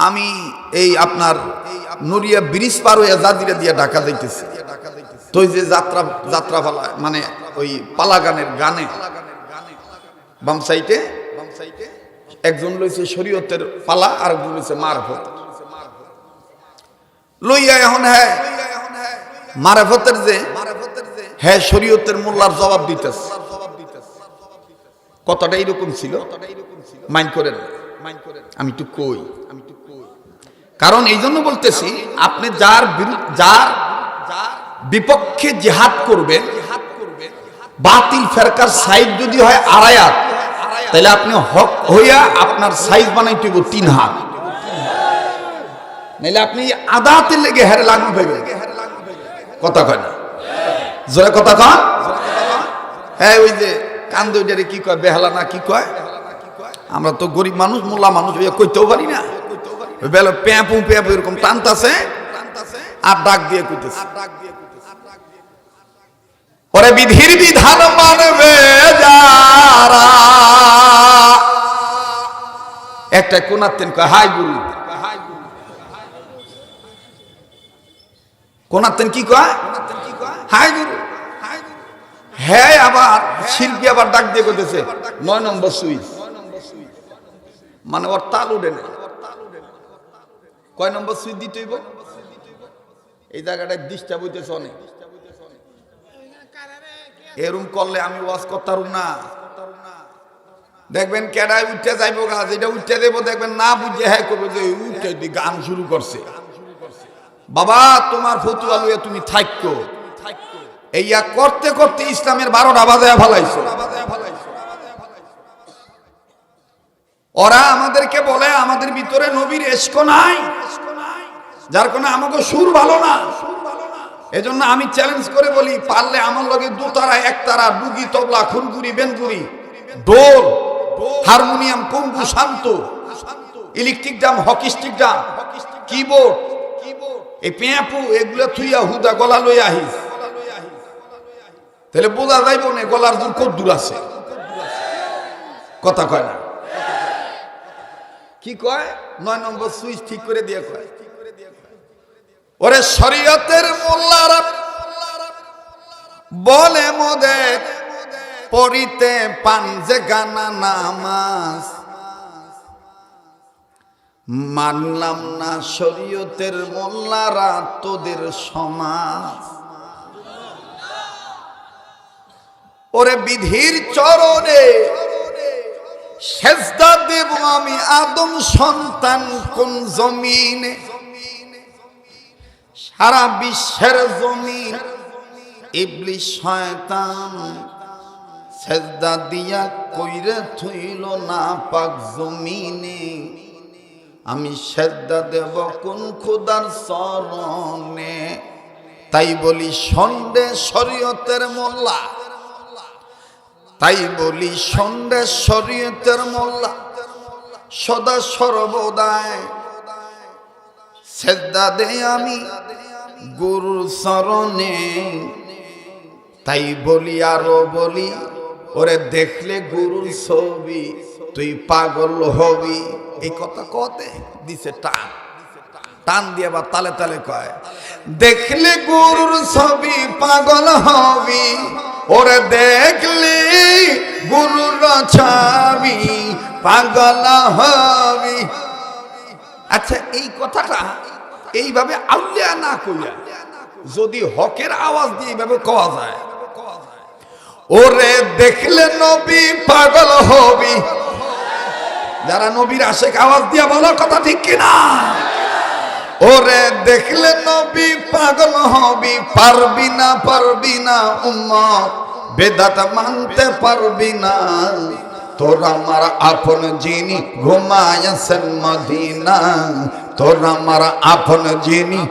আমি এই আপনার নড়িয়া ব্রিজ পার হয়ে জাজিরা দিয়ে ঢাকা যাইতেছি। তো ওই যে যাত্রা পালা মানে ওই পালা গানের গানে বাম সাইডে একজন লইছে শরীয়তের পালা আর একজন লইছে মারফত লইয়া। এখন হ্যাঁ মারফতের যে হ্যাঁ শরীয়তের মোল্লার জবাব দিতেছে। কথাটা এইরকম ছিল, মাইন্ড করেন আমি একটু কই, কারণ এই জন্য বলতেছি আপনি যার বিপক্ষে জিহাদ করবেন, বাতিল ফেরকার সাইজ যদি হয় আড়ায়াত, তাহলে আপনি হক হইয়া আপনার সাইজ বানাইতে হইব 3 হাত, নাইলে আপনি আদাতের লেগে হেরে লাগু পাইবেন। কথা কয় না, জোরে কথা কন। হ্যাঁ ওই যে কান্দে ওইটারে কি কয়, বেহালা না কি কয়, আমরা তো গরিব মানুষ, মোল্লা মানুষ হইয়া কইতেও পারি না। বেলা প্যাপু প্যাপু এরকম টানতাছে আর ডাক দিয়ে কইতেছে, ওরে বিধির বিধান মানবে যারা। একটা কোনাতেন কয় হাই গুরু, কোনাতেন কি কয় হাই গুরু। হ্যাঁ আবার শিল্পী আবার ডাক দিয়ে কইতেছে 9 নম্বর সুইচ, মানে ওর তাল উঠে না। কয় নম্বর সুইচ দিতে হইব, এই জায়গাটায় ডিস্টার্ব হইতেছে অনেক। এরম করলে আমি ওয়াজ করতাম না। দেখবেন কেডায় উঠতে যাইব গাছ, এটা উঠতে দেবো, দেখবেন না বুঝে হ্যাঁ করবো যে উঠে গান শুরু করছে। বাবা তোমার ফতুয়া লইয়া তুমি থাকো, এইয়া করতে করতে ইসলামের 12টা বাজায় ফেলাইছো। ওরা আমাদেরকে বলে আমাদের ভিতরে নবীর এশক নাই, যার কারণে আমাকে সুর ভালো না। এজন্য আমি চ্যালেঞ্জ করে বলি, পারলে আমার লগে 2 তারা 1 তারা ডুগি তবলা খুনগুরি বেনগুরি ঢোল হারমোনিয়াম কম্বু শান্ত electric drum hockey stick drum keyboard এই পেঁপু এগুলো থুইয়া হুদা গলা লই আহিস, তাহলে বোঝা যাইব না গলার জোর কত দূর আছে। কথা কয় না, কি কয় 9 নম্বর সুইচ ঠিক করে দিয়ে কয়, ওরে শরীয়তের মোল্লারা বলে মোদের পড়িতে পাঞ্জে গানা নামাজ, মানলাম না শরীয়তের মোল্লারা তোদের সমাজ। ওরে বিধির চরণে সেজদা দেব আমি আদম সন্তান কোন জমিনে, সারা বিশ্বের জমিন ইবলিস শয়তান সেজদা দিয়া কইরে থইল না পাক জমিনে। আমি সেজদা দেব কোন খোদার চরণে, তাই বলি সন্দেহ শরীয়তের মোল্লা, তাই বলি সন্দেহ শরীয়তের মোল্লা সদা সর্বদায় সেজদা দেই আমি গুরুর চরণে। তাই বলি আরো বলি, ওরে দেখলে গুরুর ছবি তুই পাগল হবি। এই কথা কতে দিছে টান, টান দিয়ে বা তালে তালে কয়, দেখলে গুরুর ছবি পাগল হবি, ওরে দেখলি গুরুর ছবি পাগল হবি। আচ্ছা এই কথাটা এইভাবে আউলিয়া না কইয়া যদি হকের আওয়াজ দিয়ে এইভাবে কওয়া যায়, ওরে দেখলে নবী পাগল হবি, যারা নবীর আশেক আওয়াজ দিয়া বলো কথা ঠিক কিনা, ওরে দেখলে নবী পাগল হবি, পারবি না উম্মত বেদাত মানতে পারবি না, তোর আমার আপন যিনি ঘুমায়াছেন মদিনা, তোর আমার আপন যিনি।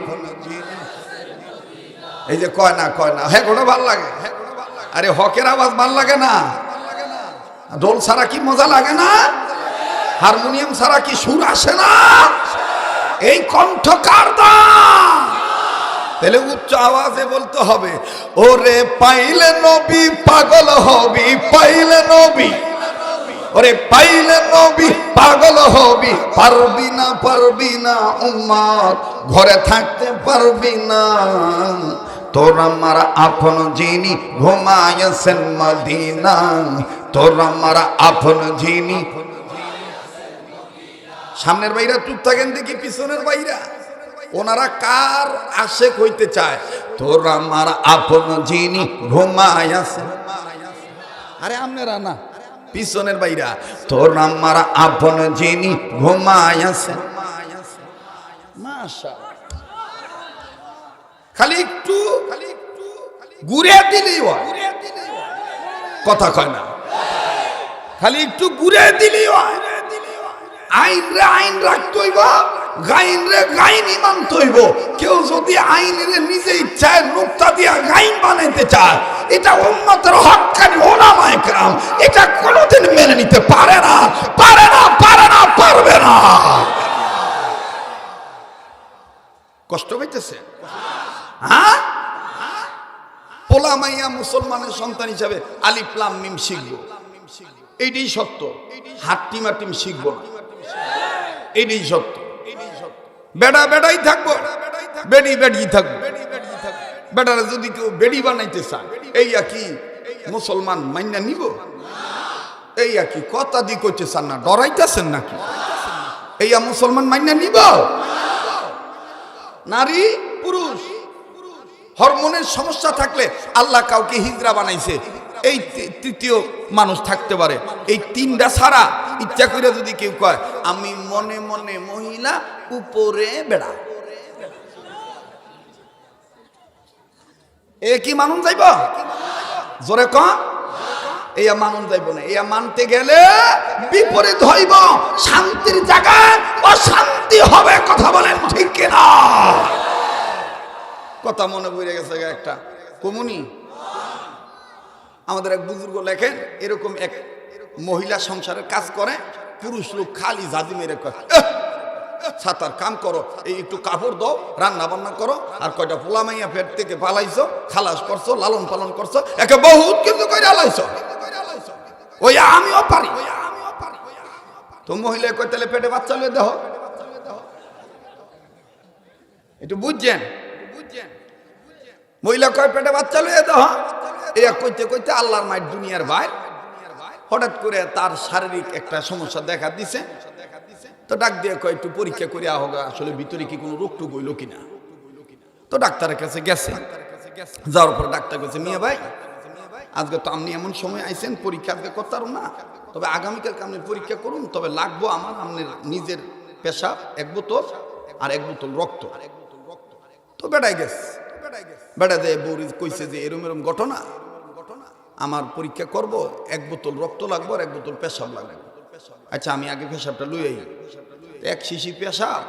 এই যে কয় না হ্যাঁ কোনো ভাল লাগে, আরে হকের আওয়াজ ভাল লাগে না, ঢোল ছাড়া কি মজা লাগে না, হারমোনিয়াম ছাড়া কি সুর আসে না, এই কণ্ঠ কার দান, তাহলে উচ্চ আওয়াজে বলতে হবে, ওরে পাইলে নবী পাগল হবি, পাইলে নবী ওরে পাইলে নবী পাগল হবি, পারবি না উম্মত ঘরে থাকতে পারবি না। তোর আমার আপন যিনি ঘুমায়েছেন মদিনা, তোর আমার আপন যিনি। সামনের বাইরা চুপ থাকেন দেখি, পিছনের বাইরা ওনারা কার আশেক হইতে চায়? তোর আমার আপন যিনি ঘুমায়াছেন। আরে আপনারা না, পিছনের বাইরা। তোর আমার আপন যিনি ঘুমায়াছেন। মাশাআল্লাহ, খালি একটু ঘুরে দিলেই হয়, কথা কয় না, খালি একটু ঘুরে দিলেই হয়। আইন রে আইন রাখতে হইব, গাইন রে গাইন ইমান তৈব। কেউ যদি আইন রে নিজে ইচ্ছায় নুক্তা দিয়া গাইন বানাইতে চায়, এটা উম্মতের হক্কানি উলামায়ে কেরাম এটা কোনোদিন মেনে নিতে পারে না, পারবে না। কষ্ট পাইতেছে? হ্যাঁ, পোলা মাইয়া মুসলমানের সন্তান হিসাবে আলিফ লাম মিম শিখবো, এইটাই সত্য। হাট্টিম হাট্টিম শিখবো না, এইটাই সত্য। বেড়াই থাকবো, বেড়ি থাকবো। বেটারা যদি কেউ বেড়ি বানাইতে চায়, এই কি মুসলমান মাইনা নিব? এই কি কথা দি করতে চান না, ডরাইতেছেন নাকি? এই মুসলমান মাইনা নিব? নারী পুরুষ হরমোনের সমস্যা থাকলে আল্লাহ কাউকে হিজড়া বানাইছে, এই তৃতীয় মানুষ থাকতে পারে। এই তিনটা ছাড়া ইচ্ছা করে যদি কেউ কয় আমি মনে মনে মহিলা উপরে বেড়া, এ কি মানুষ যাইব? জোরে ক, এই মানুষ যাইব না। এই মানতে গেলে বিপরীত হইব, শান্তির জায়গায় অশান্তি হবে। কথা বলেন ঠিক কিনা? কথা মনে পড়ে গেছে একটা কমুনি, আমাদের এক বুজুর্গ লেখেন, এরকম এক মহিলা সংসারের কাজ করে, পুরুষ লোক খালি ঝাঁঝি মেরে কয় ছাতার কাম করো, এই একটু কাপড় দাও, রান্না বান্না করো, আর কয়টা পোলা মাইয়া পেট থেকে পালাইছো, খালাস করছো, লালন পালন করছো, একে বহুত কিন্তু কইরা লাইছো। ওই আমিও পারি। তো মহিলা কয় তাহলে পেটে বাচ্চা লয়ে দেহ, একটু বুঝছেন? মহিলা কয় পেটে বাচ্চা লয়ে দেহ। এই কইতে কইতে আল্লাহর মায়ের দুনিয়ার বাইর হঠাৎ করে তার শারীরিক একটা সমস্যা দেখা দিছে। তো ডাক দিয়ে কয় একটু পরীক্ষা করে হোক, আসলে ভিতরে কি কোনো রোগ টুক হইল কিনা। তো ডাক্তারের কাছে গেছে, যাওয়ার পর ডাক্তার কাছে মিয়া ভাই আজকে তো আপনি এমন সময় আইছেন, পরীক্ষা আজকে করতে পারুন না, তবে আগামীকালকে আপনি পরীক্ষা করুন, তবে লাগবো আমার আপনার নিজের পেশাব 1 বোতল আর 1 বোতল রক্ত। তো বেড়াই গেছে, বেড়া দেয় বৌরি কইছে যে এরম ঘটনা, আমার পরীক্ষা করব, 1 বোতল রক্ত লাগবে আর 1 বোতল পেশাব লাগবে। আচ্ছা আমি আগে পেশাবটা লই আই। 1 শিশি পেশাব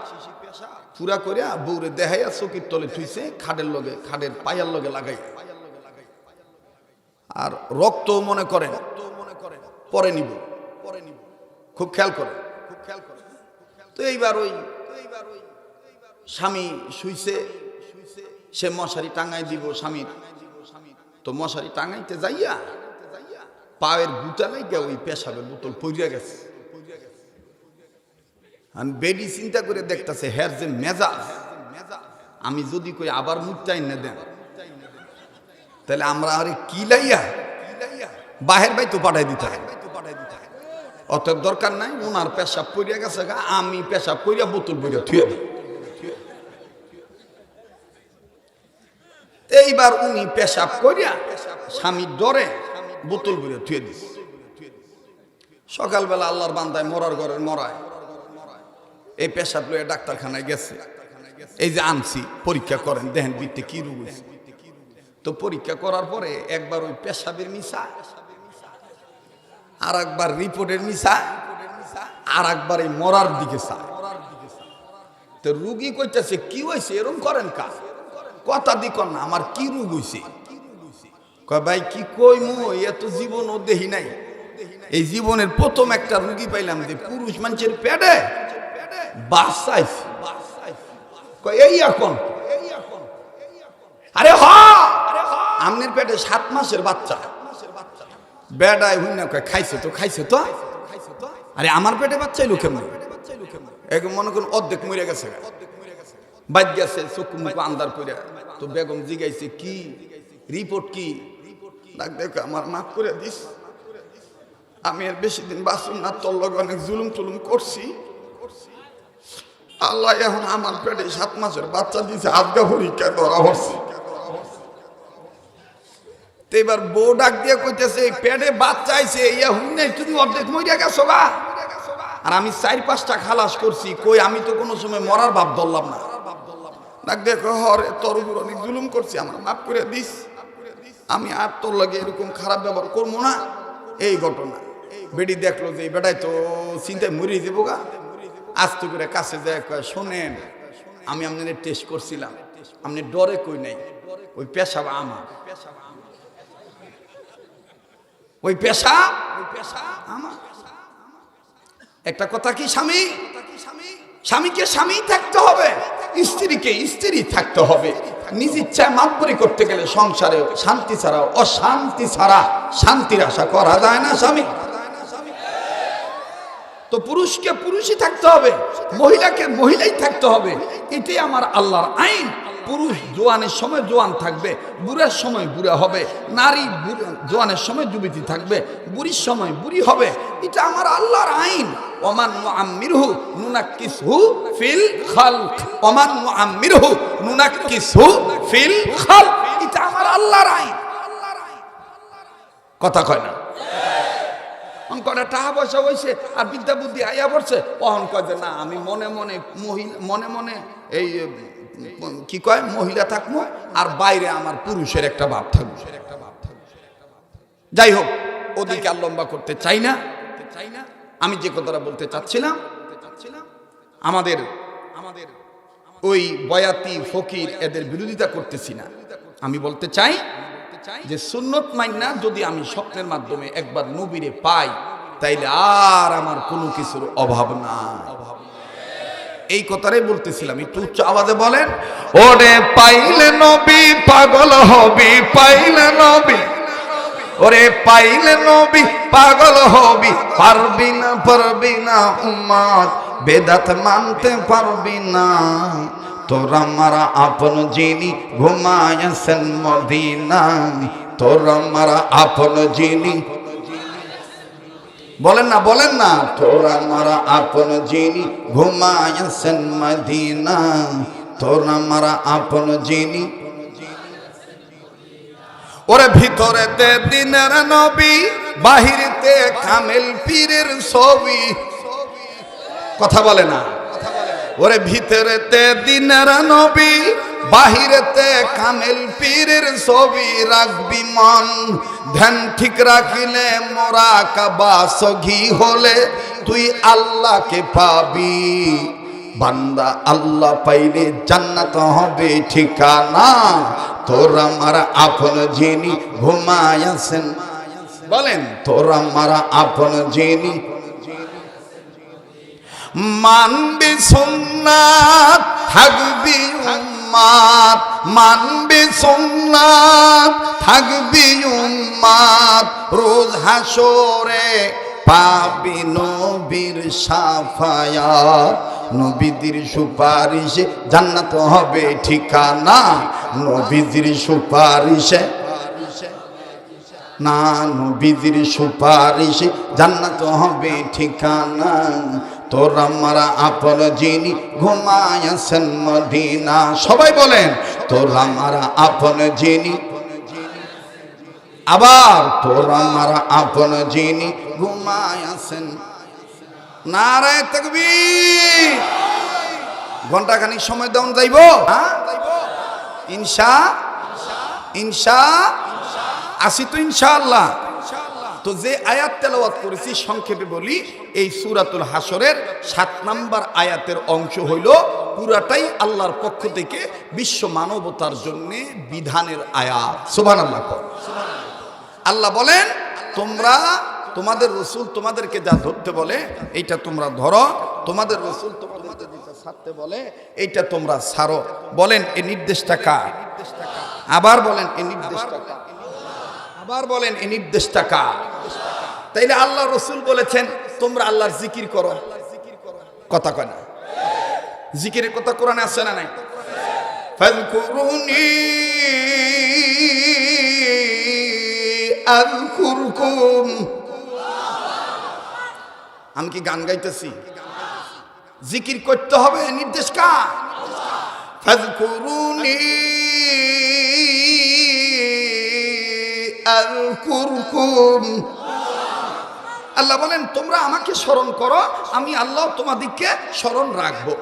পুরা করে বৌরে দেখাইয়া চকির তলে থুইছে, খাটের পায়ার লগে লাগাই। আর রক্ত মনে করেন পরে নিব, খুব খেয়াল করে। তো এইবার ওই স্বামী শুইছে, সে মশারি টাঙাই দিব স্বামীর। তো মশারি টাঙাইতে যাইয়া পায়ের গুতা লাইগা ওই পেশাবের বোতল পইরা গেছে। আমি বেডি চিন্তা করে দেখতেছে হের যে মেজাজ, আমি যদি কই আবার মুচ্চাই না দেন তাহলে আমরা আরে কি লাইয়া বাহের বাই তো পাঠাই দিতে হয়। অত দরকার নাই, ওনার পেশাব পইরা গেছে, আমি পেশাব কইরা বোতল পইরা থুয়ে দিই। এইবার উনি পেশাব করিয়া স্বামীর ডরে বোতল করে থুয়ে দিস। সকালবেলা আল্লাহর বান্দায় মরার ঘরের মরায় এই পেশাব লইয়া ডাক্তারখানায় গেছে। এই যে আনছি পরীক্ষা করেন, দেখেন বিতে কি রোগ হয়েছে। তো পরীক্ষা করার পরে একবার ওই পেশাবের মিশা, আর একবার রিপোর্টের মিশা, আর একবার এই মরার দিকে চায়। তো রুগী কইতেছে কি হয়েছে এরকম করেন কাজ, কথা দিকন না, আমার কি রোগ হইছে? কয় ভাই কি কই মু, এত জীবন ও দেখি নাই, এই জীবনের প্রথম একটা রুগী পাইলাম যে পুরুষ মানুষের পেটে বাচ্চাইছে। কয় এই এখন? আরে হ, আমনের পেটে 7 মাসের বাচ্চা। বেডায় হুই না কয় খাইছে তো আরে আমার পেটে বাচ্চা এলো কেমন? এখন মনে করুন অর্ধেক মরে গেছে, বাদ গেছে, চক্ষু মুখ আন্দার করে। তো বেগম জিগাইছে কি রিপোর্ট কি? ডাক দেখো আমার মাফ করে দিস, আমি আর বেশি দিন বাঁচুম না, তোর লগে অনেক জুলুম টুলুম করছি। আল্লাহ এখন আমার পেটে 7 মাসের বাচ্চা দিছে, আজকে পরীক্ষা ধরা হচ্ছে। এবার বউ ডাক দিয়ে কইতেছে পেটে বাচ্চা আইছে, ইয়া হুনে তুমি অর্ধেক মরিয়া গেছো গা, আর আমি 4-5টা খালাস করছি, কই আমি তো কোনো সময় মরার ভাব ধরলাম না। ডাক দেখো হরে তোর উপর অনেক জুলুম করছি, আমার মাফ করে দিস, আমি আর তোর লাগে এরকম খারাপ ব্যবহার করবো না। এই ঘটনা বেডি দেখলো যে বেটাই তো চিন্তায় মরিয়ে দেবো গা, আস্তে করে কাছে যায় শোনেন আমি আপনাদের টেস্ট করছিলাম, আপনি ডরে কই নাই, ওই পেশাব আমার, ওই পেশা আমার। একটা কথা কি স্বামী, স্বামীকে স্বামী থাকতে হবে, স্ত্রীকে স্ত্রী থাকতে হবে। নিজ ইচ্ছায় মাতবরি করতে গেলে সংসারে শান্তি ছাড়া, অশান্তি ছাড়া শান্তির আশা করা যায় না স্বামী। তো পুরুষকে পুরুষই থাকতে হবে, মহিলাকে মহিলাই থাকতে হবে, এটাই আমার আল্লাহর আইন। পুরুষ জোয়ানের সময় জোয়ান থাকবে, বুড়ার সময় বুড়া হবে, নারী জোয়ানের সময় যুবতী থাকবে, বুড়ির সময় বুড়ি হবে, এটা আমার আল্লাহর আইন। ওমান নুআম্মিরহু নুনাক্কিসহু ফিল খালক, ওমান নুআম্মিরহু নুনাক্কিসহু ফিল খালক, এটা আমার আল্লাহর আইন। কথা কয় না? অঙ্কটা টাকা পয়সা হয়েছে আর বিদ্যা বুদ্ধি আইয়া পড়ছে, অহন কয় যে না আমি মনে মনে মনে মনে এই কি কয় মহিলা থাকবো, আর বাইরে আমার পুরুষের একটা ভাব থাকবে। যাই হোক, ওদিকে আর লম্বা করতে চাই না। আমি যে কথাটা বলতে চাচ্ছিলাম, আমাদের ওই বয়াতি ফকির এদের বিরোধিতা করতেছি না, আমি বলতে চাই যে সুন্নত মাইনা যদি আমি স্বপ্নের মাধ্যমে একবার নবীরে পাই, তাইলে আর আমার কোনো কিছুর অভাব না। এই কথাটাই বলতেছিলাম, একটু উচ্চ আওয়াজে বলেন। ওরে পাইলে নবী পাগল হবি, পাইলে নবী, ওরে পাইলে নবী পাগল হবি, পারবি না পারবি না উম্মত বেদাত মানতে পারবি না। তোরা মারা আপন যিনি ঘুমায়াছেন মদিনা, তোরা মারা আপন যিনি, বলেন না বলেন না, তোরা মারা আপন যিনি ঘুমায়াছেন মদিনা, তোরা মারা আপন যিনি। ওরে ভিতরেতে দিনের নবী, বাহিরেতে কামেল পীরের ছবি। কথা বলে না? ওরে ভিতরেতে দিনের নবী, বাহিরেতে কামেল পীরের ছবি। রাখবি মন ধ্যান ঠিক রাখিলে, মোরা কাবা সঘি হলে তুই আল্লাহকে পাবি। বান্দা আল্লাহ পাইলে জান্নাত হবে ঠিকানা, তোরা মারা আপন যিনি ঘুমায়াছেন, বলেন তোরা মারা আপন যিনি। মানবি সুন্নাত থাকবি উম্মাত, মানবি সুন্নাত থাকবি উম্মাত, রোজ হাসরে পাবি নবীর শাফায়াত। নবীদের সুপারিশে জান্নাত হবে ঠিকানা, নবীদের সুপারিশে না, নবীদের সুপারিশে জান্নাত হবে ঠিকানা। তোরা মারা আপন যিনি ঘুমায়াছেন মদিনা। সবাই বলেন তোরা মারা আপন যিনি, আবার তোরা মারা আপন যিনি ঘুমায়াছেন। নারায়ে তাকবীর। ঘন্টাখানিক সময় দেন যাইব, ইনশা আসি তো ইনশাআল্লাহ। তো যে আয়াত তেলাওয়াত করেছি সংক্ষেপে বলি, এই সূরাতুল হাসরের 7 নম্বর আয়াতের অংশ হইল পুরাটাই আল্লাহর পক্ষ থেকে বিশ্ব মানবতার জন্য বিধানের আয়াত। সুবহানাল্লাহ। আল্লাহ বলেন তোমরা, তোমাদের রাসূল তোমাদেরকে যা ধরতে বলে এইটা তোমরা ধরো, তোমাদের রাসূল তোমাদের যেটা ছাড়তে বলে এইটা তোমরা ছাড়ো। বলেন এই নির্দেশটা কার? আবার বলেন এই নির্দেশটা কার? আবার বলেন এই নির্দেশটা কার? তাইলে আল্লাহ রাসূল বলেছেন তোমরা আল্লাহর জিকির করো। কথা কয় না? জিকিরের কথা কোরআনে আছে না নাই? ফাযকুরুনি আযকুরকুম। আমি কি গান গাইতেছি? জিকির করতে হবে, নির্দেশ কার? ফাযকুরুনি আযকুরকুম। আল্লাহ বলেন তোমরা আমাকে স্মরণ করো, আমি আল্লাহ তোমাদেরকে স্মরণ রাখবো।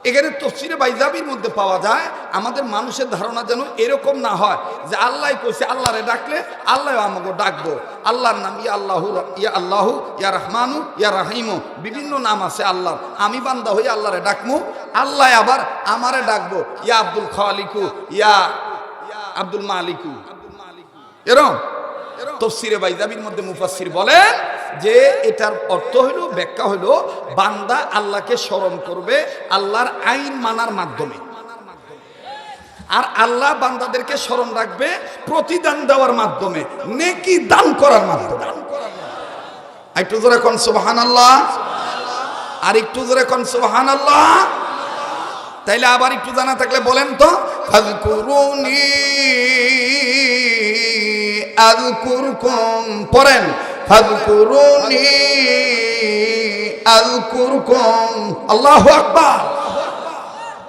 এখানে তাফসীরে বাইজাবির মধ্যে পাওয়া যায় আমাদের মানুষের ধারণা যেন এরকম না হয় যে আল্লাহ কইছে আল্লাহরে ডাকলে আল্লাহ আমাকে ডাকবো। আল্লাহর নাম ইয়া আল্লাহু, ইয়া আল্লাহু, ইয়া রহমানু, ইয়া রাহিমু, বিভিন্ন নাম আছে আল্লাহর। আমি বান্দা হই আল্লাহরে ডাকমু, আল্লাহ আবার আমারে ডাকবো ইয়া আব্দুল খালিকু, ইয়া আব্দুল মালিকু। এরকম তাফসীরে বাইজাবির মধ্যে মুফাসসির বলেন যে এটার অর্থ হলো, ব্যাখ্যা হলো, বান্দা আল্লাহকে স্মরণ করবে আল্লাহর আইন মানার মাধ্যমে, আর আল্লাহ বান্দাদেরকে স্মরণ রাখবে প্রতিদান দেওয়ার মাধ্যমে, নেকি দান করার মাধ্যমে। একটু জোরে কোন সুবহানাল্লাহ, আর একটু জোরে কোন সুবহানাল্লাহ। তাইলে আবার একটু জানা থাকলে বলেন তো, ফাযকুরুনি আযকুরকুম। পড়েন, ফাযকুরুনি আযকুরকুম। আল্লাহু আকবার।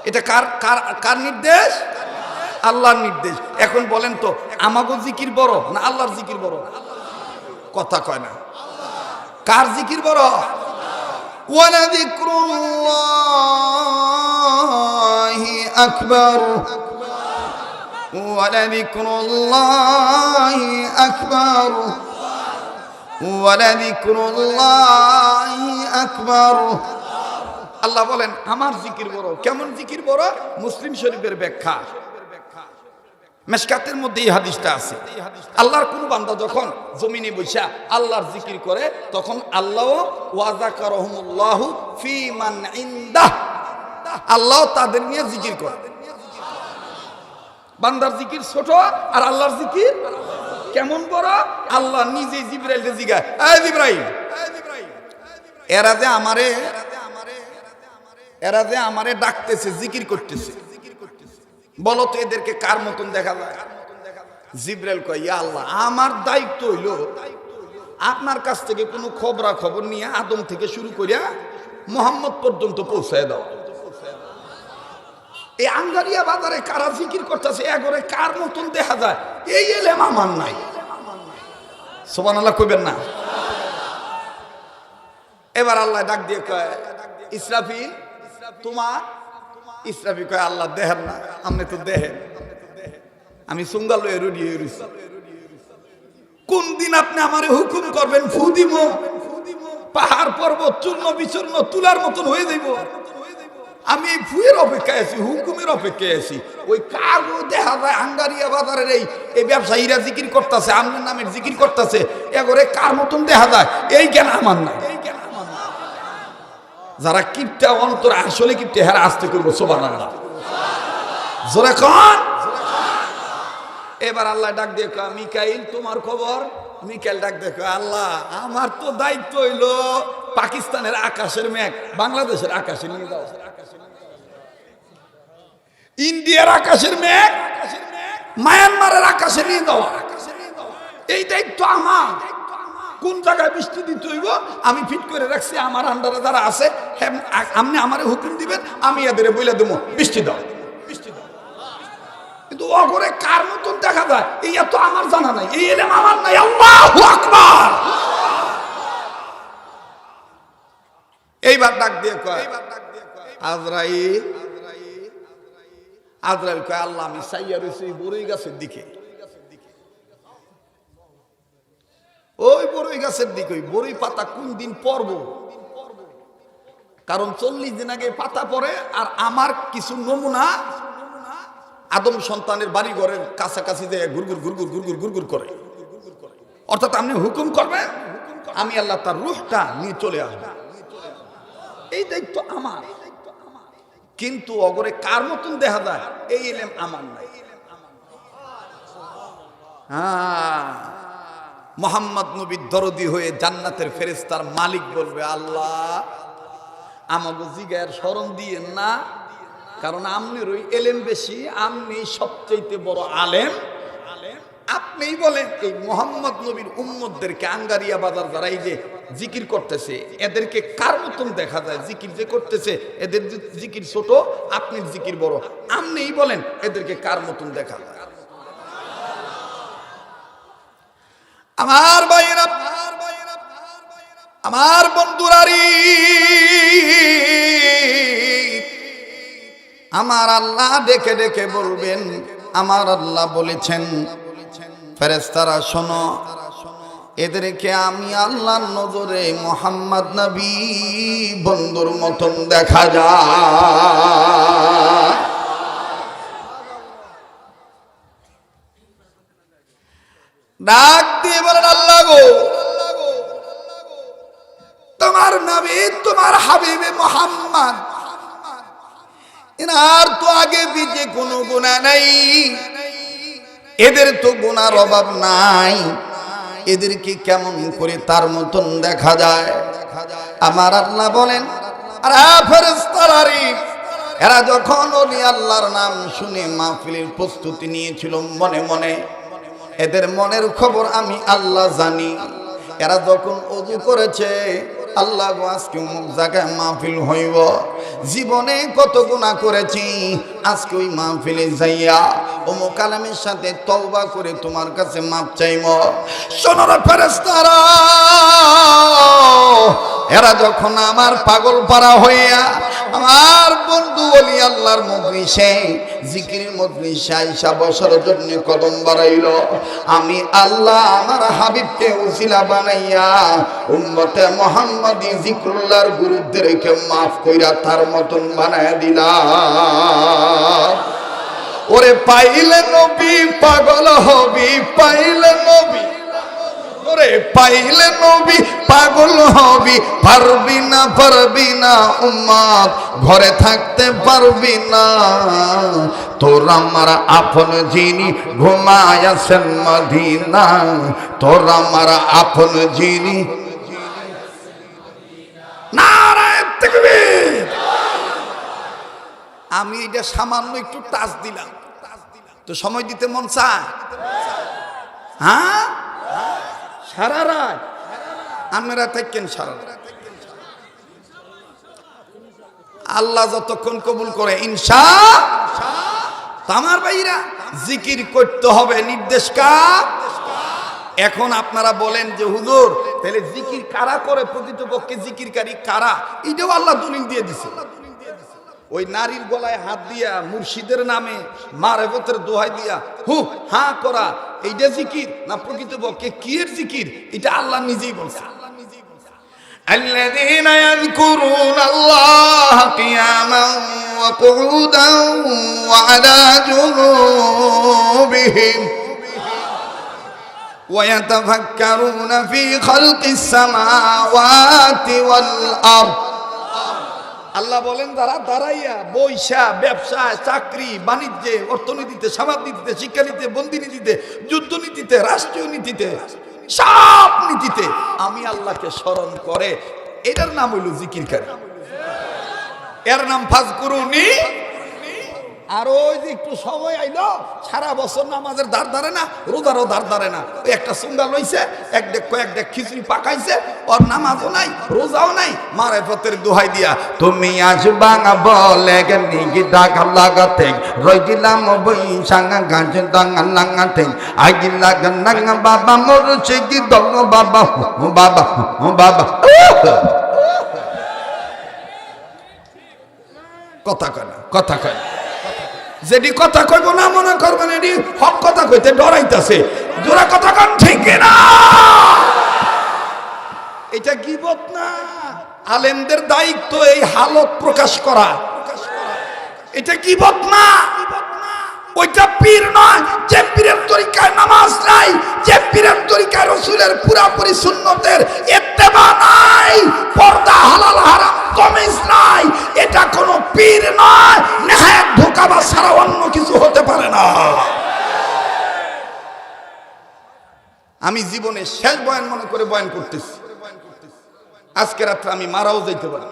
এটা কার কার কার নির্দেশ? আল্লাহর নির্দেশ। এখন বলেন তো আমাগো জিকির বড় না আল্লাহর জিকির বড়? কথা কয় না। কার জিকির বড়? ওয়ালা যিকরুল্লাহি আকবার, ওয়ালা যিকরুল্লাহি আকবার, ওয়ালা যিকরুল্লাহি আকবার। আল্লাহ বলেন আমার জিকির বড়। কেমন জিকির বড়? মুসলিম শরীফের ব্যাখ্যা, মেশকাতের মধ্যে এই হাদিসটা আছে। আল্লাহর কোন বান্দা যখন জমিনে বসা আল্লাহর জিকির করে তখন আল্লাহ ওয়া যাকারহুমুল্লাহু ফি মান ইনদাহ, আল্লাহ তাদের নিয়ে জিকির করে। বান্দার জিকির ছোট আর আল্লাহর জিকির কেমন বড়? আল্লাহ নিজে জিবরাইলকে জিগায়, এই জিবরাইল, এরা যে আমারে ডাকতেছে, জিকির করতেছে, বলো তো এদেরকে কার মতন দেখা যায়? জিবরাইল কয়, ইয়া আল্লাহ, আমার দায়িত্ব হইল আপনার কাছ থেকে কোনো খবরা খবর নিয়ে আদম থেকে শুরু করিয়া মুহাম্মদ পর্যন্ত পৌঁছায় দাও। এই আঙ্গারিয়া বাজারে কারা জিকির করতেছে, এগরে কার মতন দেখা যায়, এই এলেম আমার নাই। সুবহানাল্লাহ কইবেন না? এবার আল্লাহ ডাক দিয়ে কয়, ইসরাফিল তোমার। ইসরাফিল কয়, আল্লাহ দেখেন না, আপনি তো দেখেন, আমি সুঙ্গা লয়ে রুডি হয়ে রইছি। কোন দিন আপনি আমারে হুকুম করবেন, ফু দিব, পাহাড় পর্বত চূর্ণ বিচূর্ণ তুলার মতন হয়ে যাইব। আমি এই ফুয়ের অপেক্ষায় আছি, হুকুমের অপেক্ষায় আছি। ওই কাগো দেখা যায় আঙ্গারিয়া বাজারের এই ব্যবসায়ীরা জিকির করতেছে, আপনার নামের জিকির করতেছে, এগরে কার মতন দেখা যায়, এই জ্ঞান আমার নাই। যারা কিপটা অন্তর আসলে কিপটে, হেরা আসতে করবো সুবহানাল্লাহ, জোরে কোন। এবার আল্লাহ ডাক দিয়ে কয়, মিকাইল তোমার খবর। মিকাইল ডাক দিয়ে কয়, আল্লাহ আমার তো দায়িত্ব হইলো পাকিস্তানের আকাশের মেঘ বাংলাদেশের আকাশে নিয়ে যাও, ইন্ডিয়ার আকাশের মেঘ মায়ানমারের আকাশে নিয়ে যাওয়া, এই দায়িত্ব আমার। কোন জায়গায় বৃষ্টি দিতে হইব আমি ফিট করে রাখছি, আমার আন্ডারে যারা আছে আপনি আমারে হুকুম দিবেন, আমি এদের বইলা দেবো বৃষ্টি দাও, বৃষ্টি দাও। কিন্তু অগরে কার মতন দেখা যায়, এই এত আমার জানা নাই, এই এলেম আমার নাই। আল্লাহু আকবার। এইবার ডাক দিয়ে কয়, আজরাইল। আজরাইল কয়, আল্লাহ আমি চাইয়া রয়েছি বড়ই গাছের দিকে, ওই বড়ই গাছের দিকে। ওই বড়ই পাতা কোন দিন পড়ব, কারণ 40 দিন আগে পাতা পড়ে। আর আমার কিছু নমুনা আদম সন্তানের বাড়ি ঘরের কাছাকাছি যে গুরগুর গুরগুর গুরগুর গুরগুর করে, অর্থাৎ আপনি হুকুম করবেন, আমি আল্লাহ তার রূহটা নিয়ে চলে আসবো, এই দায়িত্ব আমার। কিন্তু অগরে কার মতন দেখা যায়, এই এলেম আমার নাই। হ্যাঁ, মোহাম্মদ নবীর দরদি হয়ে জান্নাতের ফেরেশতার মালিক বলবে, আল্লাহ আমাকে জিগার শরণ দিয়েন না, কারণ আমনের ওই এলেম বেশি, আপনি সবচাইতে বড় আলেম। আপনিই বলেন এই মোহাম্মদ নবীর উম্মতদেরকে আঙ্গারিয়া বাজার যারা এই যে জিকির করতেছে, এদেরকে কার মতন দেখা যায়? জিকির যে করতেছে এদের জিকির ছোট, আপনি জিকির বড়, আপনিই বলেন এদেরকে কার মতন দেখা যায়? আমার ভাইয়েরা, আমার বন্ধুরারি, আমার আল্লাহ ডেকে ডেকে বলবেন, আমার আল্লাহ বলেছেন ফেরেশতারা শোনো, এদেরকে আমি আল্লাহর নজরে মুহাম্মদ নবী বন্ধুর মতন দেখা যায়। ডাক দিয়ে বলেন, আল্লাহ গো, তোমার নবী, তোমার হাবিবে মুহাম্মদ, এনার তো আগে পিছে কোনো গুনাহ নাই, এদের তো গুনার অভাব নাই, এদেরকে কেমন করে তার মতন দেখা যায়? আমার আল্লাহ বলেন, আরে ফেরেশতারা, এরা যখন ওলি আল্লাহর নাম শুনে মাহফিলের প্রস্তুতি নিয়েছিল মনে মনে, এদের মনের খবর আমি আল্লাহ জানি। এরা যখন ওযু করেছে, আল্লাহ গো আজকে অমুক জায়গায় মাহফিল হইব, জীবনে কত গুনাহ করেছি, আজকে ওই মাহফিলে যাইয়া অমুক আলেমের সাথে তওবা করে তোমার কাছে মাপ চাইব। শোনো রে ফেরেশতারা, এরা যখন আমার পাগল পারা হইয়া আমার বন্ধু ওলি আল্লাহর মজলিসে জিকিরের মজলিসে আইসা বসার জন্য কদম বাড়াইল, আমি আল্লাহ আমার হাবিবকে উসিলা বানাইয়া উম্মতে মুহাম্মাদি জিকরুল্লাহর গুরুদেরকে মাফ কইরা তার মতন বানায়া দিলাম। ওরে পাইলে নবী পাগল হবি, পাইলে নবী, ওরে পাইলে নবী পাগল হবি, পারবি না পারবি না উম্মত ঘরে থাকতে পারবি না, তোর আমার আপন যিনি ঘুমায়াছেন মদিনা, তোর আমার আপন যিনি। নারায়ে তাকবীর। আমি এটা সামান্য একটু টাচ দিলাম, তো সময় দিতে মন চায়? হ্যাঁ, সারা রাত আপনারা থাকেন, সারা রাত আল্লাহ যতক্ষণ কবুল করে ইনশাআল্লাহ। আমার ভাইরা, জিকির করতে হবে, নির্দেশ কার? এখন আপনারা বলেন যে হুজুর তাহলে জিকির কারা করে, প্রকৃতপক্ষে জিকিরকারী কারা? এটাও আল্লাহ দলিল দিয়ে দিছে। ওই নারীর গলায় হাত দিয়া মুর্শিদের নামে মারেফতের দোহাই দিয়া হু হা করা, এইটা জিকির না? প্রকৃতপক্ষে কি এর জিকির? এটা আল্লাহ নিজেই বলছে, আল্লাযীনা ইয়াযকুরুনাল্লাহা কিয়ামান ওয়া কুউদান ওয়া আলা জুনুবিহিম ওয়া ইয়াতাফাক্কারুনা ফী খালকিস সামাওয়াতি ওয়াল আরদ। আল্লাহ বলেন, যারা দাঁড়াইয়া বৈশা ব্যবসায়, চাকরি, বাণিজ্যে, অর্থনীতিতে, সমাজনীতিতে, শিক্ষানীতিতে, বন্দিনীতিতে, যুদ্ধনীতিতে, রাষ্ট্রীয় নীতিতে, সব নীতিতে আমি আল্লাহকে স্মরণ করে, এটার নাম হইল জিকিরকারী। এর নাম ফাজকুরুনি। আর ওই যে একটু সময় আইলো, সারা বছর নামাজের ধার ধারে না, রোজারও ধার ধারে না, ওই একটা সুঙ্গা লইছে, কয়েক ডেক খিচুড়ি পাকাইছে, ওর নামাজও নাই, রোজাও নাই, মারেফতের দোহাই দিয়া তুমি আসবা বলে গেলি ডাকা লাগাতে রই দিলাম বই সাঙ্গা গাছ দাঙ্গা লাগাতে আগি লাগা নাঙ্গা বাবা মোর সে কি দঙ্গ বাবা বাবা বাবা। কথা কয় না, কথা কয় না, যেটি কথা কইব না মনে করবেন এটি হক কথা কইতে ডরাইতেছে, জোরা কথা কন ঠিক না? এটা গীবত না, আলেমদের দায়িত্ব এই হালত প্রকাশ করা, এটা গীবত না। ওইটা পীর নয়, যে পীরের তরিকায় নামাজ নাই, যে পীরের তরিকায় রাসূলের পুরাপুরি সুন্নতের ইত্তেবা নাই, পর্দা হালাল হারাম তমিজ নাই, এটা কোনো পীর নয়, নেহায়েত ধোঁকাবা ছাড়া অন্য কিছু হতে পারে না। আমি জীবনে শেষ বয়ান মনে করে বয়ান করতেছি। আজকে রাত্রে আমি মারাও যাইতে পারি,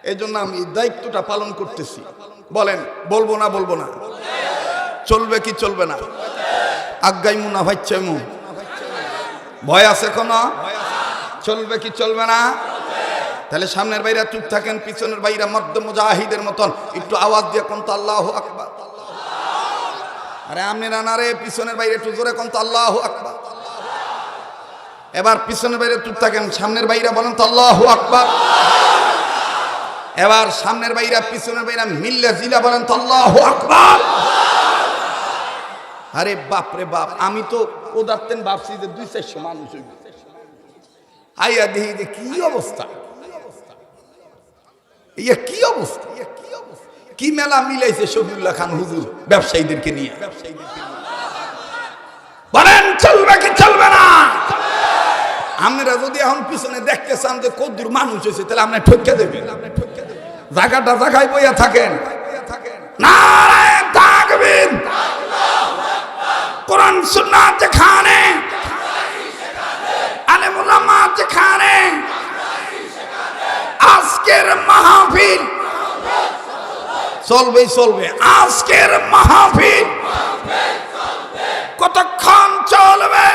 এই জন্য আমি দায়িত্বটা পালন করতেছি। বলেন বলবো না বলবো না? চলবে কি চলবে না? আজ্ঞাইমু না ভাইচাইমু? ভয় আছে কোনো? চলবে কি চলবে না? তাহলে সামনের বাইরা চুপ থাকেন, পিছনের বাইরা মর্দ মুজাহিদের মতন একটু আওয়াজ দিয়ে কোন তো আল্লাহু আকবার। আরে আমিরা না রে, পিছনের বাইরে একটু জোরে কোন তো আল্লাহু আকবার। এবার পিছনের বাইরে চুপ থাকেন, সামনের বাইরা বলেন তো আল্লাহু আকবার। এবার সামনের বাইরা পিছনের বাইরা মিল্লে জিলা বলেন তো আল্লাহু আকবার। আরে বাপ রে বাপ, আমি তো ওদারতেন ভাবছি যে 200-400 মানুষ হইবে। আইয়া দেখি যে কি অবস্থা, ইয়া কি অবস্থা, কি মেলা মিলাইছে শফিউল্লাহ খান হুজুর ব্যবসায়ীদেরকে নিয়ে। বলেন চলবে কি চলবে না? আপনারা যদি এখন পিছনে দেখতে চান যে কদ্দুর মানুষ হয়েছে, তাহলে আপনার ঠকে দেবেন। জায়গাটা জায়গায় বইয়া থাকেন। নারায়ে তাকবীর, কোরআন সুন্নাত যেখানে, আলেম উলামা যেখানে, আজকের মাহফিল চলবে চলবে। আজকের মাহফিল কতক্ষণ চলবে?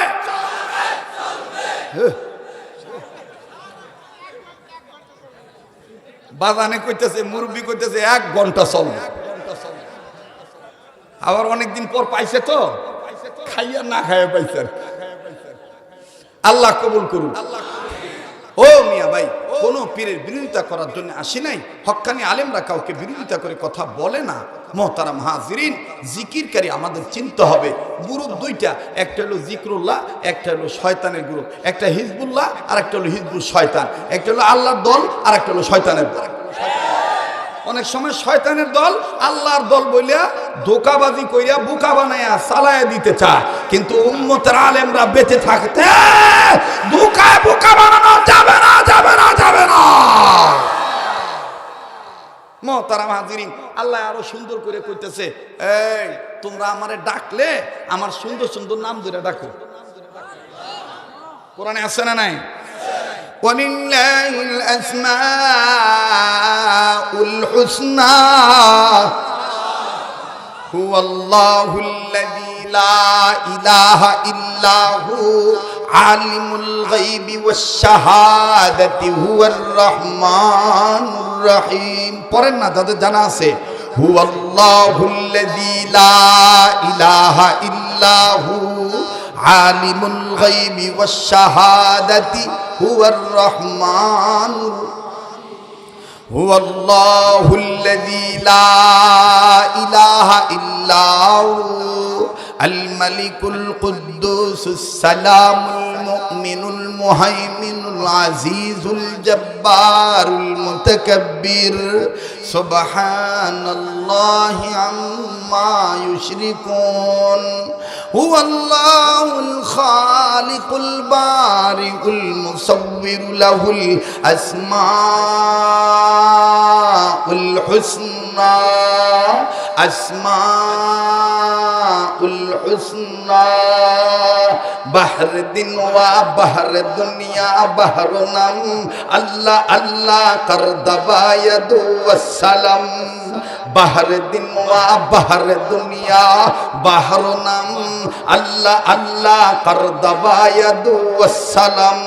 বাজানে কইতেছে, মুরব্বী কইতেছে 1 ঘন্টা চলবে। আবার অনেকদিন পর পাইছে তো, খাইয়া না খাইয়া পাইছে। আল্লাহ কবুল করুন। ও মিয়া ভাই, কোন পীরের বিরোধিতা করার জন্য আসি নাই। হক্কানি আলেমরা কাউকে বিরোধিতা করে কথা বলে না। মোহতারাম হাজিরিন, জিকিরকারী আমাদের চিনতে হবে। গ্রুপ দুইটা, একটা হলো জিকরুল্লাহ, একটা হলো শয়তানের গ্রুপ। একটা হিজবুল্লাহ আর একটা হলো হিজবুল শয়তান। একটা হলো আল্লাহর দল আর একটা হলো শয়তানের দল। অনেক সময় শয়তানের দল আল্লাহর দল বইলা ধোকাবাজি কইরা বোকা বানায়া চালায়া দিতে চায়, কিন্তু উম্মতের আলেমরা বেঁচে থাকতে ধোকায় বোকা বানানো যাবে না, যাবে না, যাবে না। মোহতারাম হাজিরিন, আল্লাহ আরো সুন্দর করে কইতেছে, এই তোমরা আমারে ডাকলে আমার সুন্দর সুন্দর নাম ধরে ডাকো। কোরআনে আছে না নাই? وَلِلَّهِ الْأَسْمَاءُ الْحُسْنَى هُوَ اللَّهُ الَّذِي لَا إِلَهَ إِلَّا هُوَ عَالِمُ الْغَيْبِ وَالشَّهَادَةِ هُوَ الرَّحْمَنُ الرَّحِيمُ। পড়েন না, যাদের জানা আছে। هُوَ اللَّهُ الَّذِي لَا إِلَهَ إِلَّا هُوَ عَالِمُ الْغَيْبِ وَالشَّهَادَةِ هُوَ الرَّحْمَنُ هُوَ اللَّهُ الَّذِي لَا إِلَهَ إِلَّا هُوَ الْمَلِكُ الْقُدُّوسُ السَّلَامُ الْمُؤْمِنُ الْمُهَيْمِنُ الْعَزِيزُ الْجَبَّارُ الْمُتَكَبِّرُ سُبْحَانَ اللَّهِ عَمَّا يُشْرِكُونَ هُوَ اللَّهُ الْخَالِقُ الْبَارِئُ الْمُصَوِّرُ لَهُ الْأَسْمَاءُ الْحُسْنَى أسماء الحسنى بحر দিন ওয়া বাহর দুনিয়া বাহর নাম আল্লাহ আল্লাহ কর দবায়াদু ওয়াসসালাম বাহর দিন ওয়া বাহর দুনিয়া বাহর নাম আল্লাহ আল্লাহ কর দবায়াদু ওয়াসসালাম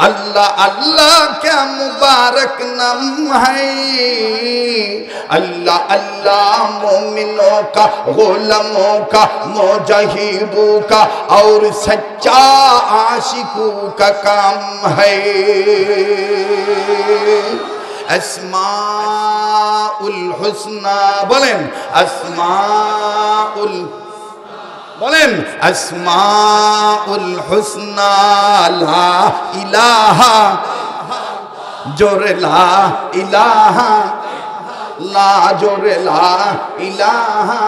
अल्लाह अल्लाह क्या मुबारक नाम है अल्लाह अल्लाह मोमिनों का गुलामों का मुजाहिदों का और सच्चा आशिकों का काम है अस्माउल हुस्ना बोलें अस्माउल बोलें अस्माउल हुस्ना ला इलाहा जोरे ला इलाहा ला जोरे ला इलाहा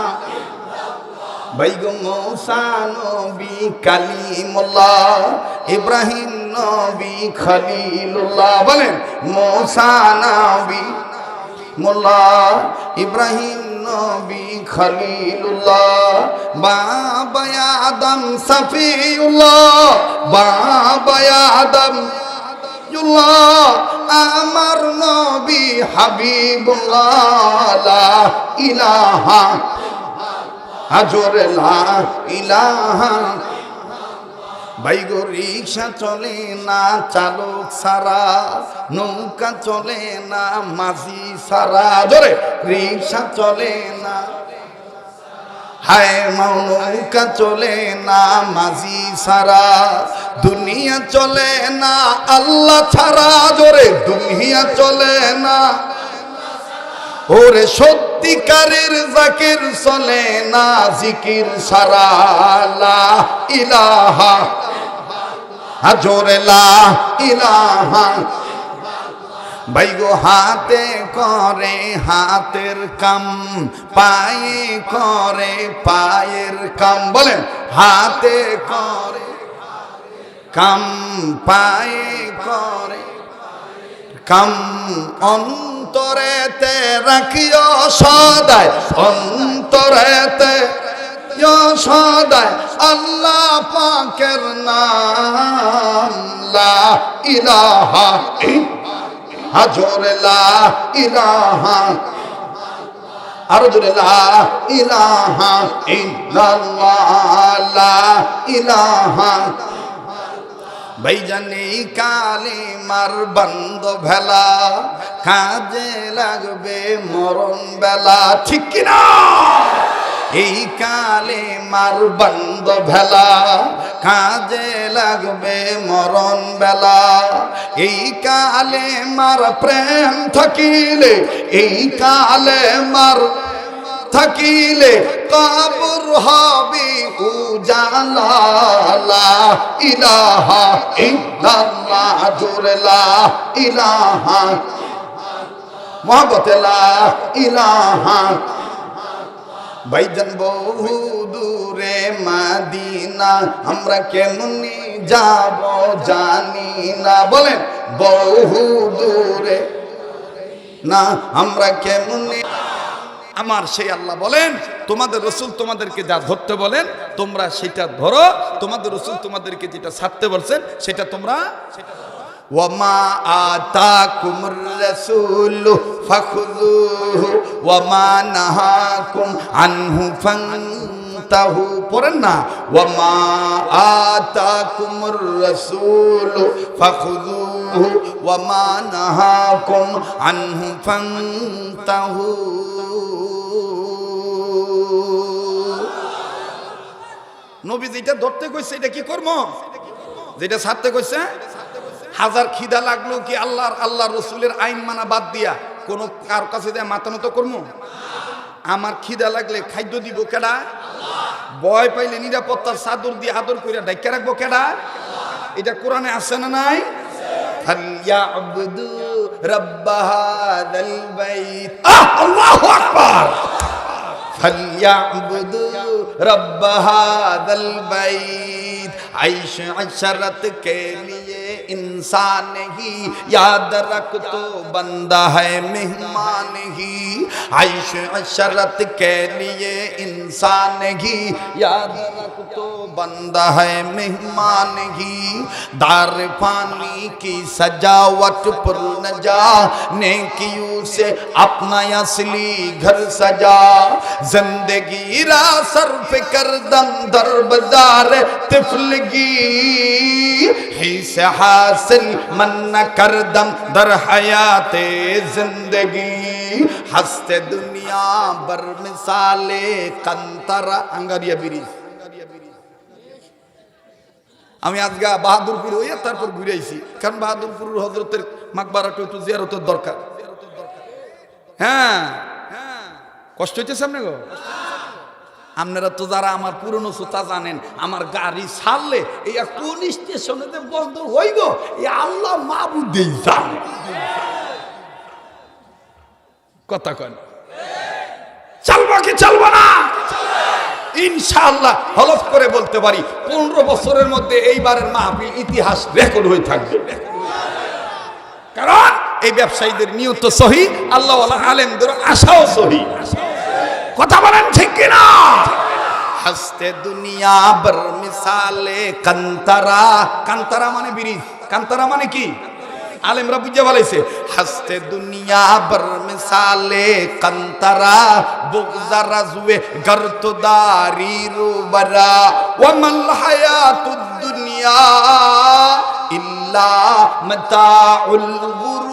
बैगो मूसा नबी कलीमुल्लाह इब्राहिम नबी खलीलुल्लाह बोलें मूसा नबी मुल्ला इब्राहिम নবী খলিলুল্লাহ, বাবা আদম সফিউল্লাহ, বাবা আদম আমার নবী হাবিবুল্লাহ, লা ইলাহা হাজর লা ইলাহা। ভাই গো রিক্সা চলে না চালক সারা, নৌকা চলে না মাঝি সারা, জোরে রিক্সা চলে না, হায় নৌকা চলে না মাঝি সারা, দুনিয়া চলে না আল্লাহ ছাড়া, জোরে দুনিয়া চলে না, ওরে সত্যিকারের জাকির চলে না জিকির সারা, লা ইলাহা জোরে লা ইলাহা। ভাই গো হাতে করে হাতের কাম, পায়ে করে পায়ের কাম, বলেন হাতে করে কাম, পায়ে করে কাম, অন্তরেতে রাখিও সদায়, অন্তরেতে সদায় আল্লাহ পাকের নাম, লা ইলাহা জোরে লা ইলাহা, আরো জোরে লা ইলাহা ইল্লাল্লাহ, লা ইলাহা। ভাইজানি কালিমার বন্ধ ভেলা, কাজে লাগবে মরণ বেলা, ঠিক কিনা? এই কালিমার বন্ধ ভেলা, কাজে লাগবে মরণ বেলা, এই কালিমার প্রেম থাকিলে, এই কালিমার থাকিলে কবর হবে উজালা, লা ইলাহা ইল্লাল্লাহ, জোরে লা ইলাহা, মহব্বতে লা ইলাহা। ভাইজান বহু দূরে মদিনা, আমরা কেমনি যাব জানি না, বলেন বহু দূরে না আমরা কেমনি। আমার সেই আল্লাহ বলেন, তোমাদের রসুল তোমাদেরকে যা ধরতে বলেন তোমরা সেটা ধরো, তোমাদের রসুল তোমাদেরকে যেটা ছাড়তে বলছেন সেটা তোমরা ওয়ামা আতাকুমুর রাসূলু ফাখুযুহু ওয়ামা নাহাকুম আনহু ফান্তাহু, পড়েন না, ওয়ামা আতাকুমুর রাসূলু ফাখুযুহু ওয়ামা নাহাকুম আনহু ফান্তাহু। নবী যেটা ধরতে কইছে এটা কি করব, যেটা ছাড়তে কইছে, হাজার খিদা লাগলো কি আল্লাহ রসুলের আইন মানা বাদ দিয়া কোন কার কাছে দিয়ে মাথা নত করবো? আমার খিদা লাগলে খাদ্য দিব কেডা? ভয় পাইলে নিরাপত্তার চাদর দিয়ে আদর করে ঢাকা রাখবো কেডা? এটা কোরআনে আছে না নাই? ফালইয়াবুদু রাব্ব হাযাল বাইত, আল্লাহু আকবার, ফালইয়াবুদু রাব্ব হাযাল বাইত, आइश अशरत के लिए इंसान ही याद रख तो बंदा है मेहमान ही, आइश अशरत के लिए इंसान ही याद रख तो बंदा है मेहमान ही, दार पानी की सजावट पर न जा, नेकियों से अपना असली घर सजा, जिंदगी रा सर्फ कर दम दर बाजार तिफल से हासिल मन कर दम दर हयाते जिंदगी, हंसते दुनिया बर मिसाले कंतरा अंगारिया ब्रिज। আমি আজকে বাহাদুরপুর হইয়া তারপর ঘুরে আইছি, কারণ বাহাদুরপুর হযরতের মাকবারাটা একটু জিয়ারতের দরকার। হ্যাঁ কষ্ট হইতেছে সামনে গো। আপনারা তো যারা আমার পুরনো শ্রোতা জানেন, আমার গাড়ি ছাড়লে এই কোন স্টেশনেতে বন্ধ হইব এই আল্লাহ মাবুদেই জানে। কথা কন চলবা কি চলবা না? ইনশাআল্লাহ হলফ করে বলতে পারি 15 বছরের মধ্যে এইবারের মাহফিল ইতিহাস রেকর্ড হয়ে থাকবে, কারণ এই ব্যবসায়ীদের নিয়ত সহি, আল্লাহ ওয়ালা আলেমদের আশাও সহি। কথা বলেন ঠিক কিনা? হাসতে দুনিয়া বর মিসালে কান্তারা, কান্তারা মানে ব্রিজ, কান্তারা মানে কি আলেমরা বুঝে বলেছে, হাসতে দুনিয়া বর মিসালে কান্তারা বুগজা রাজওয়ে গর্তদারি রুবরা ওয়া মাল হায়াতুদ দুনিয়া ইল্লা মাতাউল গুরুর।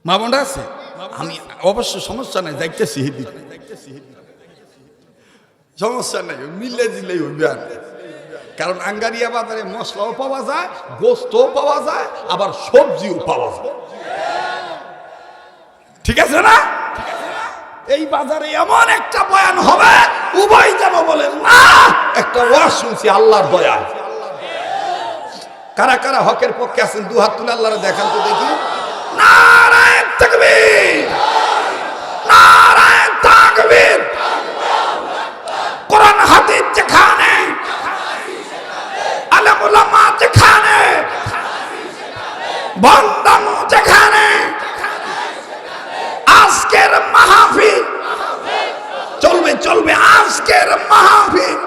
মা বোনরা আছে, আমি অবশ্য সমস্যা নাই, যাইতেছি সমস্যা নাই, মিলে দিলেই হইবে। কারণ আঙ্গারিয়া বাজারে মশলাও পাওয়া যায়, গোস্তও পাওয়া যায়, আবার সবজিও পাওয়া যায়, ঠিক আছে না? এই বাজারে এমন একটা বয়ান হবে উভয় যেন বলে না একটা ওয়াজ শুনছি আল্লাহর দয়া। কারা কারা হকের পক্ষে আছেন দু হাত তুলে আল্লাহরে দেখান তো দেখি। নারায়ে তাকবীর, নারায়ে তাকবীর। কোরআন হাদিস যেখানে, আলেম উলামা যেখানে, বন্দানো যেখানে, আজকের মাহফিল চলবে চলবে, আজকের মাহফিল।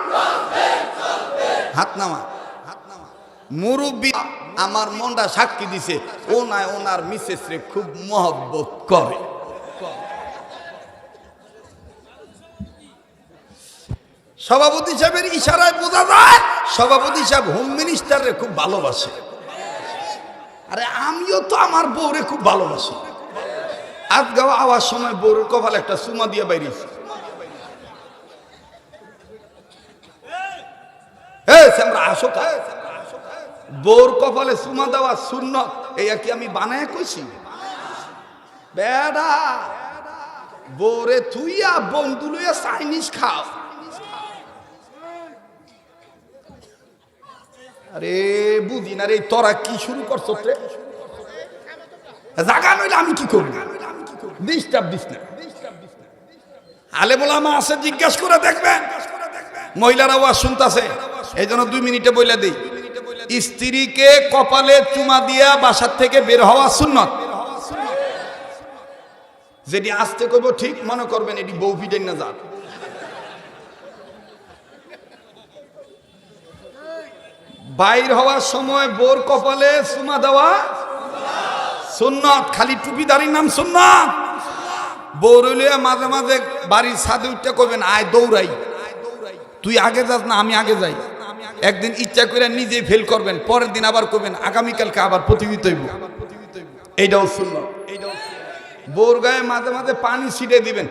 হাত নামা, মুরব্বী আমার মনটা সাক্ষী দিছে, ও না ওনার মিসেস রে খুব মহব্বত করে। সভাপতি সাহেবের ইশারায় বোঝা যায় সভাপতি সাহেব হোম মিনিস্টারে খুব ভালোবাসে। আরে আমিও তো আমার বউরে খুব ভালোবাসি। আজ গাওয়া আওয়ার সময় বউর কপালে একটা চুমা দিয়ে বাইরেছি। আমরা আসো, বউর কপালে চুমা দেওয়া সুন্নত, এই কি আমি বানায় কইছি? বেড়া বউরে থুইয়া বন্ধু লইয়া চাইনিজ খাও। আরে বুঝি না রে, তোরা কি শুরু করছ? জাগা নইলে আমি কি করব? ডিস্টার্ব দিস না। আলেম ওলামা আছে, জিজ্ঞাসা করে দেখবেন। মহিলারা ওয়াজ শুনতাছে, এই জন্য 2 মিনিটে বইলা দেই, স্ত্রীকে কপালে চুমা দিয়া বাসার থেকে বের হওয়া সুন্নত। যেটি আসতে কইব ঠিক মনে করবেন এটি বউ ফিডেন না যান। বাইর হওয়ার সময় বোর কপালে চুমা দেওয়া সুন্নত, খালি টুপিদারির নাম সুন্নত। বৌরলিয়া মাঝে মাঝে বাড়ির ছাদে উঠতে কইবেন আয় দৌড়াই, তুই আগে যাস না আমি আগে যাই। একদিন ইচ্ছা করে নিজেই ফেল করবেন, পরের দিন আবার কইবেন আগামীকালকে আবার প্রতিবিত হইব। এইটাও সুন্নত। বউর গায়ে মাঝে মাঝে পানি ছিটে দিবেন,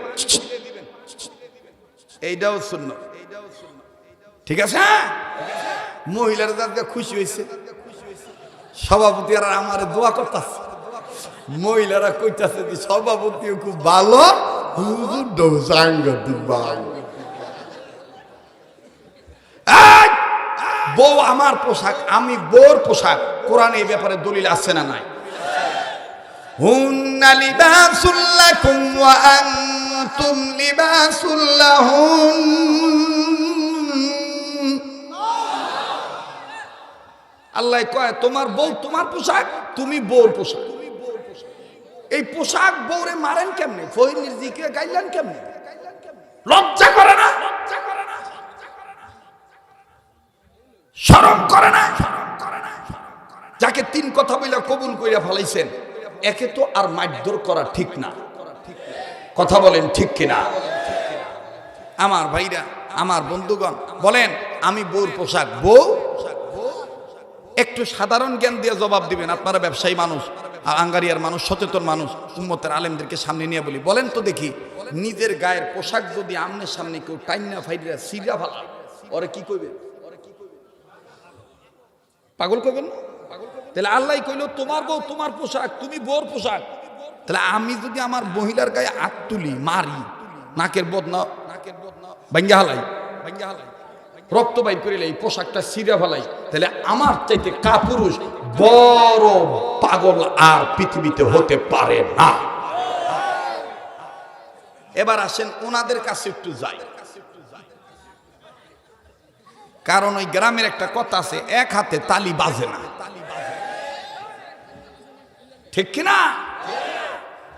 এইটাও সুন্নত। ঠিক আছে? মহিলারা যাতে খুশি হয়েছে, সভাপতি আর আমার দোয়া করতেছে। মহিলারা কইতাছে যে সভাপতিও খুব ভালো, হুজুর সাংঘাতিক ভালো। বউ আমার পোশাক, আমি বউর পোশাক। কোরআনে এই ব্যাপারে দলিল আছে না নাই? হুন্না লিবাসুল লাকুম ওয়া আনতুম লিবাসুল লাহুন। আল্লাহ কয় তোমার বউ তোমার পোশাক, তুমি বউর পোশাক। এই পোশাক বউরে মারেন কেমনে? ফহিনীর জিকে গাইলেন কেমনে? লজ্জা করে না? শরম করে না? যাকে 3 কথা বলে কবুল কইরা ফেলাইছেন, একে তো আর মারধর করা ঠিক না। কথা বলেন ঠিক কিনা? আমার ভাইরা, আমার বন্ধুগণ, বলেন আমি বউর পোশাক। বউ একটু সাধারণ জ্ঞান দিয়ে জবাব দিবেন। আপনারা ব্যবসায়ী মানুষ, আঙ্গারিয়ার মানুষ, সচেতন মানুষ, উম্মতের আলেমদেরকে সামনে নিয়ে বলি, বলেন তো দেখি, নিজের গায়ের পোশাক যদি আমনের সামনে কেউ টাইনা ফাইরা সিরা ফালা, ওরে কি কইবে? পাগল কইবেন না? তাহলে আল্লাহ কইলো তোমার বউ তোমার পোশাক, তুমি বউর পোশাক। তাহলে আমি যদি আমার মহিলার গায়ে হাত তুলি, মারি, নাকের বদনা ভাঙ্গা হালাই, রক্ত বাইর করিলে এই পোশাকটা ছিঁড়া ফেলাই, তাহলে আমার চাইতে কাপুরুষ বড় পাগল আর পৃথিবীতে হতে পারে না। এবার আসেন ওনাদের কাছে একটু যাই। কারণ ওই গ্রামের একটা কথা আছে, এক হাতে তালি বাজে না, ঠিক কিনা?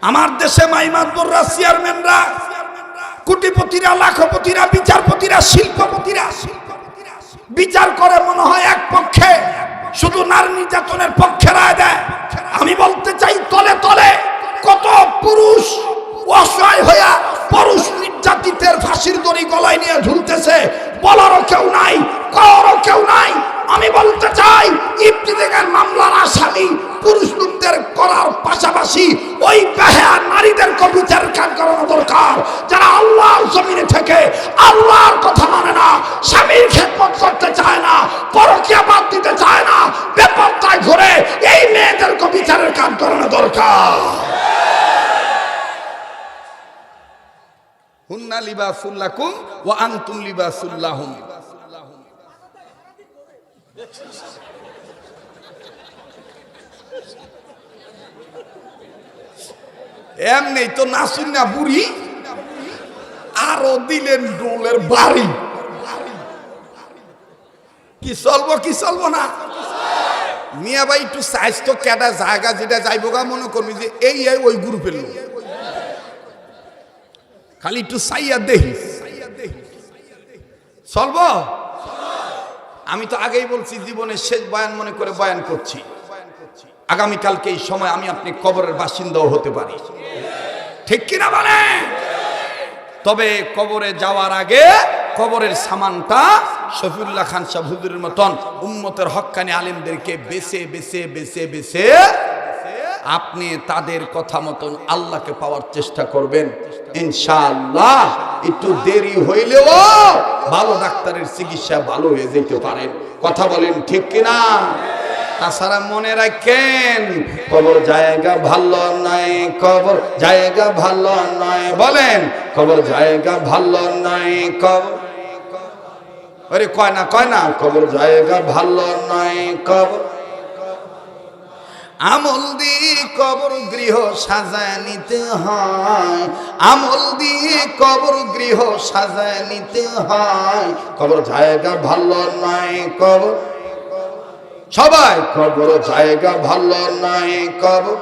আমার দেশে মাইমাতবররা, চেয়ারম্যানরা, কোটিপতিরা, লাখপতিরা, বিচারপতিরা, শিল্পপতিরা বিচার করে মনে হয় এক পক্ষে, শুধু নারী নির্যাতনের পক্ষে রায় দেয়। আমি বলতে চাই, তলে তলে কত পুরুষ অসহায় হইয়া পুরুষ নির্যাতিতের ফাঁসির দড়ি গলায় নিয়ে ঝুলতেছে, বলারও কেউ নাই, করারও কেউ নাই। আমি বলতে চাই, ইফতিজিংয়ের মামলার আসামি পুরুষ লোকদের করার পাশাপাশি ওই বেহায়া নারীদেরকে বিচারের কাজ করানো দরকার, যারা আল্লাহর জমিনে থেকে আল্লাহর কথা মানে না, স্বামীর খেদমত করতে চায় না, পরকীয়া বাদ দিতে চায় না, বেপরদায় ঘুরে, এই মেয়েদেরকে বিচারের কাজ করানো দরকার। হুন্না লিবাসুল লাকুম ওয়া আনতুম লিবাসুল লাহুম। এমনি তো নাসুন না বুড়ি, আরো দিলেন ডোলের বাড়ি। কি চলবো কি চলবো না? মিয়া ভাই একটু সাইজ তো কেটা জায়গা যেটা যাইবো গা, মনে করবি যে এই ওই গ্রুপের লোক, খালি একটু সাইয়া দেহি চলবো। আমি তো আগেই বলছি, জীবনের শেষ বয়ান মনে করে বয়ান করছি। আগামীকালকে এই সময় আমি আপনি কবরের বাসিন্দাও হতে পারি, ঠিক কিনা বলে? তবে কবরে যাওয়ার আগে কবরের সামানটা শফিউল্লাহ খান সাহেব হুজুরের মতন উম্মতের হক্কানি আলেমদেরকে বেছে বেছে বেছে বেছে আপনি তাদের কথা মতন আল্লাহকে পাওয়ার চেষ্টা করবেন ইনশাআল্লাহ। একটু দেরি হইলেও ভালো ডাক্তারের চিকিৎসা ভালো হয়ে যেতে পারেন, কথা বলেন ঠিক কিনা? তাছাড়া মনে রাখেন, কবর জায়গা ভালো নয়, কবর জায়গা ভালো নয়, বলেন কবর জায়গা ভালো নয়, কবর আরে কয় না, কবর জায়গা ভালো নয়, কবর আমল দিয়ে কবর গৃহ সাজায় নিতে হয়, আমল দিয়ে কবর গৃহ সাজায় নিতে হয়, কবর জায়গা ভালো নয়, কবর সবাই কবর জায়গা ভালো নয়, কবর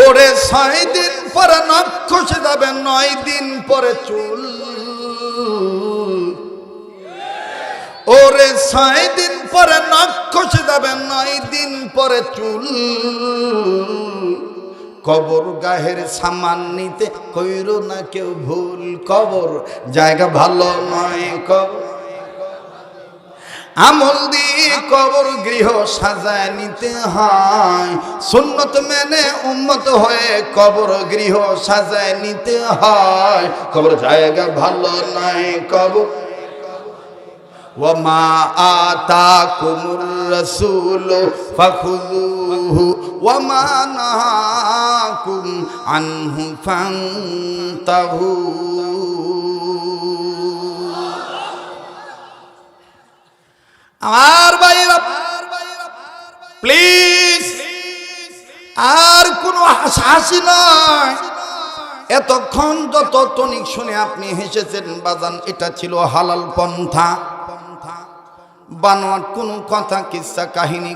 ওরে 6 দিন পরে নখ খসে যাবে, 9 দিন পরে চুল, ওরে 6 দিন পরে নখ খসে যাবে, 9 দিন পরে চুল, কবর গাহের সামান নিতে কইরো না কেউ ভুল, কবর জায়গা ভালো নয়, কবর আমল দিয়ে কবর গৃহ সাজায় নিতে হয়, সুন্নত মেনে উম্মত হয়ে কবর গৃহ সাজায় নিতে হয়, কবর জায়গা ভালো নয়, কবর ওয়া মা আতাকুমুর রাসূলু ফাখুযুহু ওয়া মা নাহাকুম আনহু ফান্তাহু। আমার ভাইরা প্লিজ, আর কোনো হাসাহাসি নয়। এতক্ষণ যত টনিক শুনে আপনি হেসেছেন বাজান, এটা ছিল হালাল পন্থা, বানোয়াট কোনো কথা কিচ্ছা কাহিনী